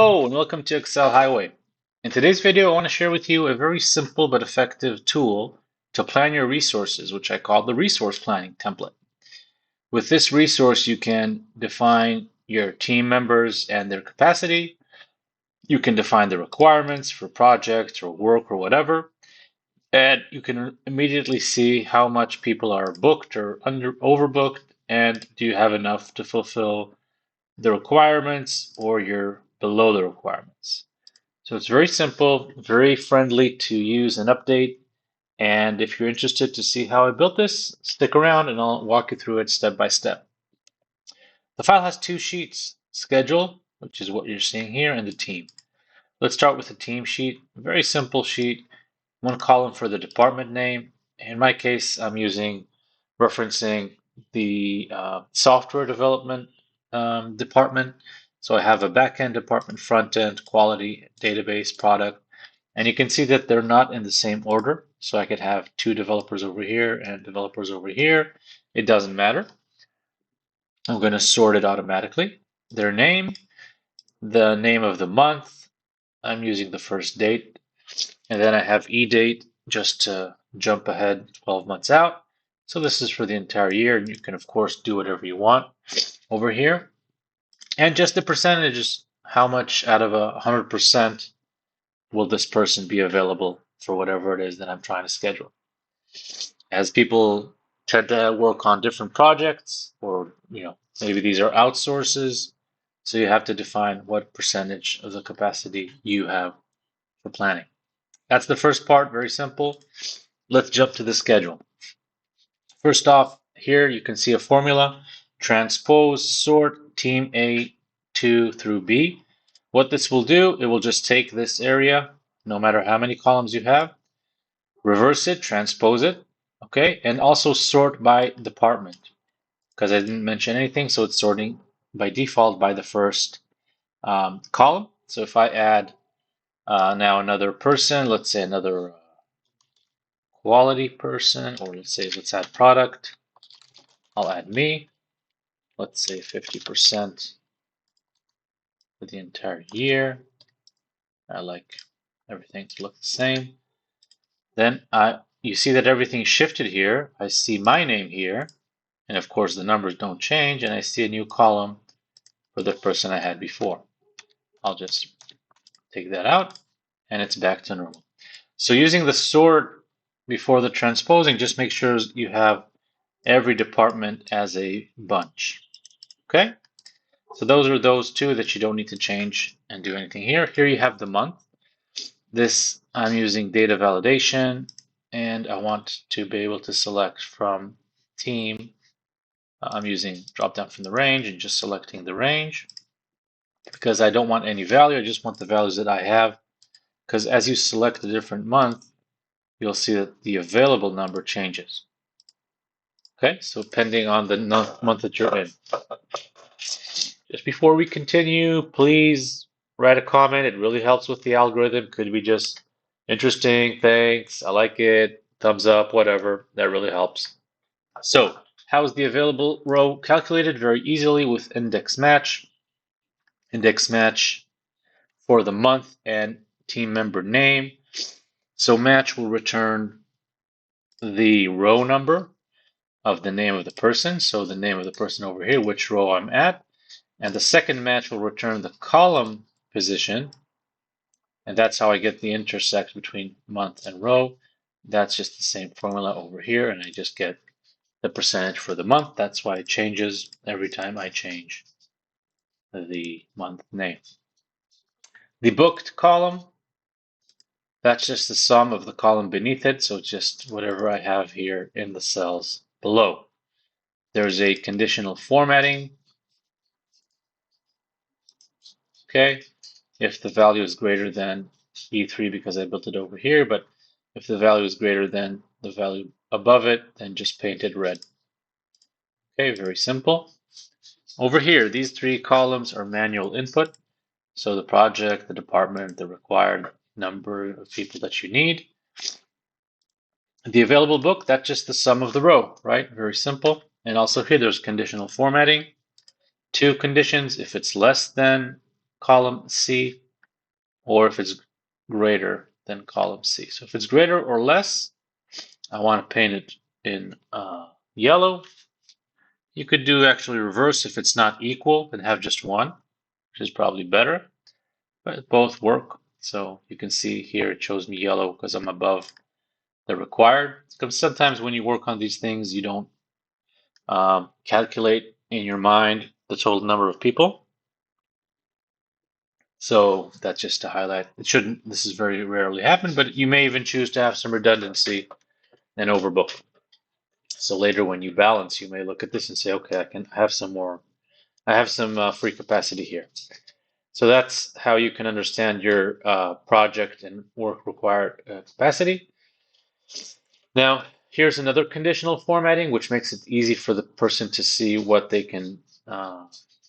Hello and welcome to Excel Highway. In today's video, I want to share with you a very simple but effective tool to plan your resources, which I call the resource planning template. With this resource, you can define your team members and their capacity. You can define the requirements for projects or work or whatever, and you can immediately see how much people are booked or overbooked, and do you have enough to fulfill the requirements or you're below the requirements. So it's very simple, very friendly to use and update. And if you're interested to see how I built this, stick around and I'll walk you through it step by step. The file has two sheets, schedule, which is what you're seeing here, and the team. Let's start with the team sheet. Very simple sheet, one column for the department name. In my case, I'm referencing the software development department. So I have a backend department, front end, quality, database, product, and you can see that they're not in the same order. So I could have two developers over here and developers over here. It doesn't matter. I'm going to sort it automatically. Their name, the name of the month. I'm using the first date. And then I have eDate just to jump ahead 12 months out. So this is for the entire year, and you can, of course, do whatever you want over here. And just the percentages, how much out of 100% will this person be available for whatever it is that I'm trying to schedule. As people tend to work on different projects, or maybe these are outsources, so you have to define what percentage of the capacity you have for planning. That's the first part, very simple. Let's jump to the schedule. First off, here you can see a formula, transpose sort team A2 through B. What this will do, it will just take this area, no matter how many columns you have, reverse it, transpose it, okay, and also sort by department, because I didn't mention anything, so it's sorting by default by the first column. So if I add now another person, let's say another quality person, or let's add product. I'll add me. Let's say 50% for the entire year. I like everything to look the same. Then you see that everything shifted here. I see my name here, and of course the numbers don't change, and I see a new column for the person I had before. I'll just take that out, and it's back to normal. So using the sort before the transposing, just make sure you have every department as a bunch. Okay? So those are those two that you don't need to change and do anything here. Here you have the month. This I'm using data validation, and I want to be able to select from team. I'm using drop down from the range and just selecting the range because I don't want any value. I just want the values that I have, because as you select a different month, you'll see that the available number changes. Okay, so depending on the month that you're in. Just before we continue, please write a comment. It really helps with the algorithm. Could be just interesting, thanks, I like it, thumbs up, whatever. That really helps. So, how is the available row calculated? Very easily with index match. Index match for the month and team member name. So match will return the row number of the name of the person. So the name of the person over here, which row I'm at. And the second match will return the column position. And that's how I get the intersect between month and row. That's just the same formula over here. And I just get the percentage for the month. That's why it changes every time I change the month name. The booked column, that's just the sum of the column beneath it. So it's just whatever I have here in the cells below. There's a conditional formatting. Okay, if the value is greater than E3 because I built it over here, but if the value is greater than the value above it, then just paint it red. Okay, very simple. Over here, these three columns are manual input. So the project, the department, the required number of people that you need. The available book, that's just the sum of the row, right? Very simple. And also here, there's conditional formatting. Two conditions. If it's less than column C, or if it's greater than column C. So if it's greater or less, I want to paint it in yellow. You could do actually reverse if it's not equal and have just one, which is probably better, but both work. So you can see here it shows me yellow because I'm above the required. Because sometimes when you work on these things, you don't calculate in your mind the total number of people. So that's just to highlight. It shouldn't, this is very rarely happen, but you may even choose to have some redundancy and overbook. So later when you balance, you may look at this and say, okay, I have some more, I have some free capacity here. So that's how you can understand your project and work required capacity. Now, here's another conditional formatting, which makes it easy for the person to see what they can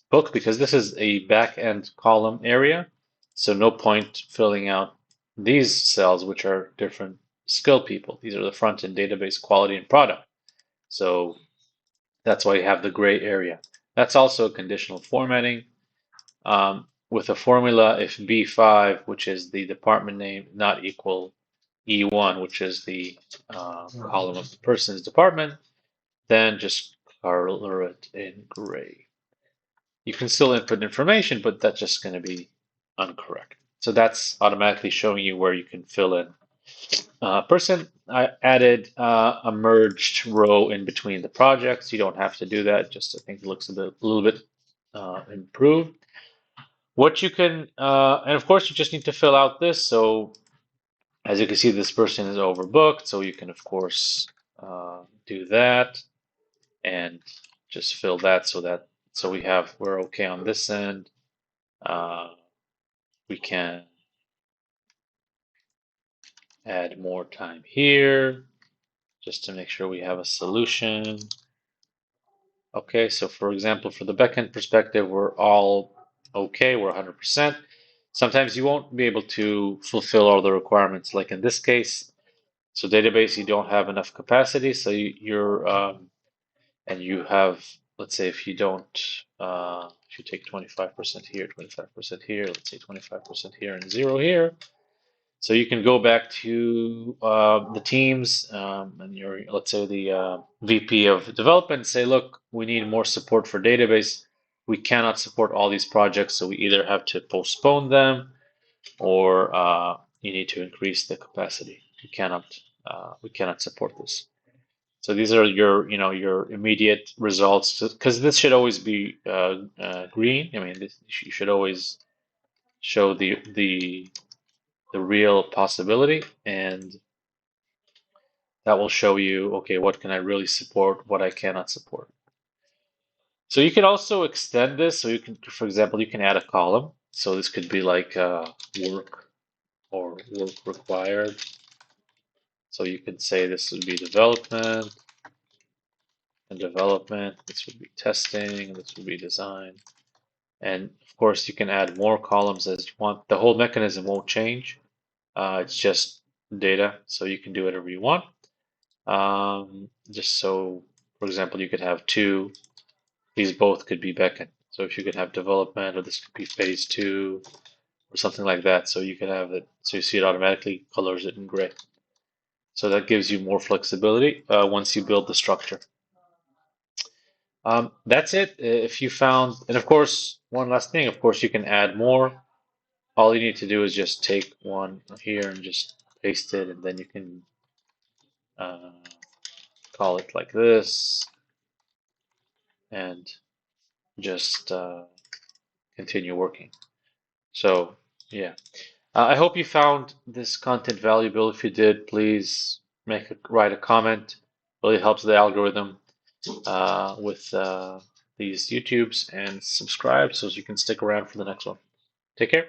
book, because this is a back-end column area. So no point filling out these cells, which are different skill people. These are the front-end database quality and product. So that's why you have the gray area. That's also conditional formatting. With a formula, if B5, which is the department name, not equal E1, which is the column of the person's department, then just color it in gray. You can still input information, but that's just going to be incorrect. So that's automatically showing you where you can fill in. Person, I added a merged row in between the projects. You don't have to do that. Just I think it looks a little bit improved. What you can, and of course, you just need to fill out this. So as you can see, this person is overbooked. So you can, of course, do that and just fill that so we're okay on this end. We can add more time here just to make sure we have a solution. Okay, so for example, for the backend perspective, we're all okay, we're 100%. Sometimes you won't be able to fulfill all the requirements, like in this case. So database, you don't have enough capacity, so and you have, let's say if you don't, if you take 25% here, 25% here, let's say 25% here and 0 here. So you can go back to the teams and let's say the VP of development and say, look, we need more support for database. We cannot support all these projects, so we either have to postpone them or you need to increase the capacity. We cannot support this. So these are your immediate results, because this should always be green. I mean, you should always show the real possibility, and that will show you, okay, what can I really support, what I cannot support. So you can also extend this. So you can, for example, you can add a column. So this could be like work or work required. So you can say this would be development and development. This would be testing. This would be design. And of course, you can add more columns as you want. The whole mechanism won't change. It's just data, so you can do whatever you want. Just so, for example, you could have two. These both could be backend. So if you could have development, or this could be phase 2, or something like that. So you can have it. So you see it automatically colors it in gray. So that gives you more flexibility once you build the structure. That's it. If you found, and of course, one last thing, of course, you can add more. All you need to do is just take one here and just paste it, and then you can call it like this, and just continue working. So, yeah. I hope you found this content valuable. If you did, please write a comment. It really helps the algorithm with these YouTubes, and subscribe so you can stick around for the next one. Take care.